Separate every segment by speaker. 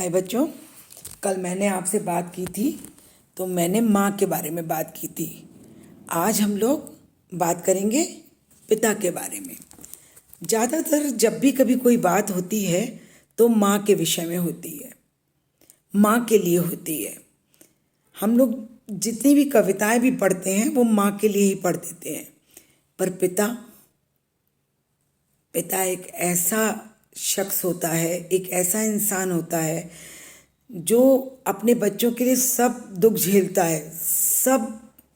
Speaker 1: हाय बच्चों, कल मैंने आपसे बात की थी तो मैंने माँ के बारे में बात की थी। आज हम लोग बात करेंगे पिता के बारे में। ज़्यादातर जब भी कभी कोई बात होती है तो माँ के विषय में होती है, माँ के लिए होती है। हम लोग जितनी भी कविताएं भी पढ़ते हैं वो माँ के लिए ही पढ़ देते हैं। पर पिता एक ऐसा शख्स होता है, एक ऐसा इंसान होता है जो अपने बच्चों के लिए सब दुख झेलता है, सब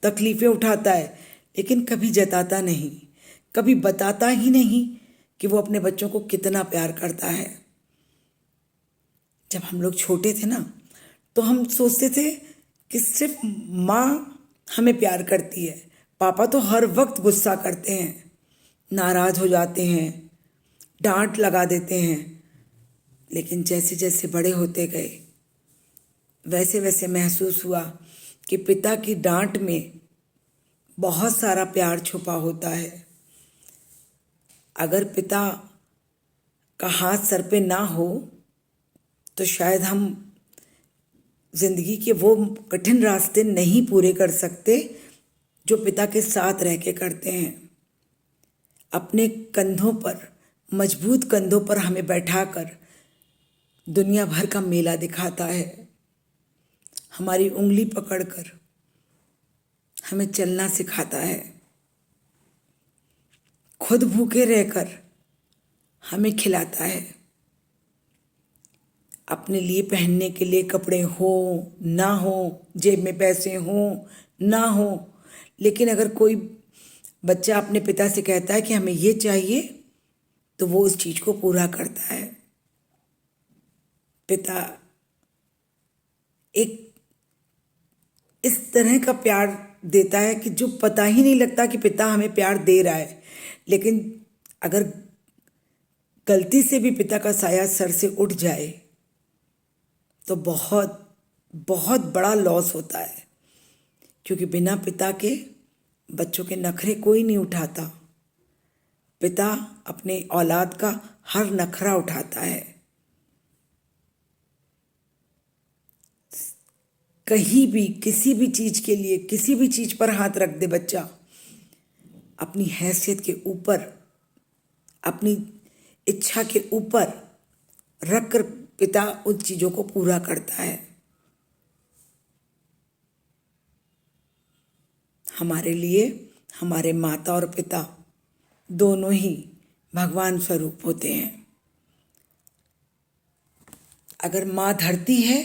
Speaker 1: तकलीफ़ें उठाता है, लेकिन कभी जताता नहीं, कभी बताता ही नहीं कि वो अपने बच्चों को कितना प्यार करता है। जब हम लोग छोटे थे ना तो हम सोचते थे कि सिर्फ माँ हमें प्यार करती है, पापा तो हर वक्त गुस्सा करते हैं, नाराज़ हो जाते हैं, डांट लगा देते हैं। लेकिन जैसे जैसे बड़े होते गए वैसे वैसे महसूस हुआ कि पिता की डांट में बहुत सारा प्यार छुपा होता है। अगर पिता का हाथ सर पे ना हो तो शायद हम जिंदगी के वो कठिन रास्ते नहीं पूरे कर सकते जो पिता के साथ रह के करते हैं। अपने कंधों पर, मजबूत कंधों पर हमें बैठाकर दुनिया भर का मेला दिखाता है, हमारी उंगली पकड़कर हमें चलना सिखाता है, खुद भूखे रहकर हमें खिलाता है। अपने लिए पहनने के लिए कपड़े हो ना हो, जेब में पैसे हो ना हो, लेकिन अगर कोई बच्चा अपने पिता से कहता है कि हमें ये चाहिए तो वो उस चीज़ को पूरा करता है। पिता एक इस तरह का प्यार देता है कि जो पता ही नहीं लगता कि पिता हमें प्यार दे रहा है। लेकिन अगर गलती से भी पिता का साया सर से उठ जाए तो बहुत बहुत बड़ा लॉस होता है, क्योंकि बिना पिता के बच्चों के नखरे कोई नहीं उठाता। पिता अपने औलाद का हर नखरा उठाता है। कहीं भी किसी भी चीज़ के लिए, किसी भी चीज़ पर हाथ रख दे बच्चा, अपनी हैसियत के ऊपर, अपनी इच्छा के ऊपर रख कर पिता उन चीज़ों को पूरा करता है। हमारे लिए हमारे माता और पिता दोनों ही भगवान स्वरूप होते हैं। अगर माँ धरती है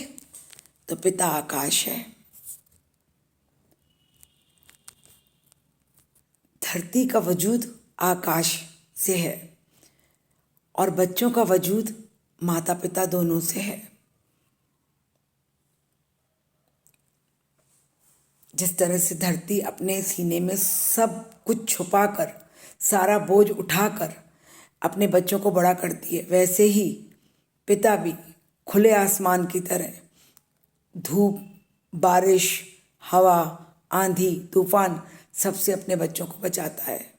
Speaker 1: तो पिता आकाश है। धरती का वजूद आकाश से है और बच्चों का वजूद माता पिता दोनों से है। जिस तरह से धरती अपने सीने में सब कुछ छुपाकर, सारा बोझ उठाकर अपने बच्चों को बड़ा करती है, वैसे ही पिता भी खुले आसमान की तरह धूप, बारिश, हवा, आंधी, तूफान सबसे अपने बच्चों को बचाता है।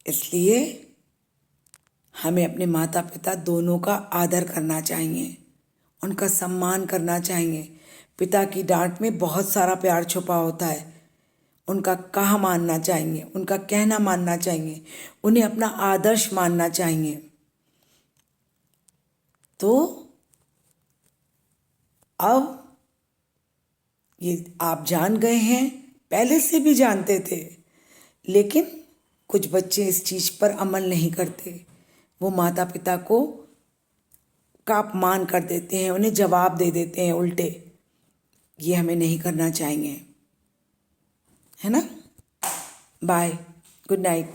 Speaker 1: इसलिए हमें अपने माता पिता दोनों का आदर करना चाहिए, उनका सम्मान करना चाहिए। पिता की डांट में बहुत सारा प्यार छुपा होता है। उनका कहा मानना चाहिए, उनका कहना मानना चाहिए, उन्हें अपना आदर्श मानना चाहिए। तो अब ये आप जान गए हैं, पहले से भी जानते थे, लेकिन कुछ बच्चे इस चीज़ पर अमल नहीं करते। वो माता पिता को का अपमान कर देते हैं, उन्हें जवाब दे देते हैं उल्टे। ये हमें नहीं करना चाहिए, है ना। Bye, good night.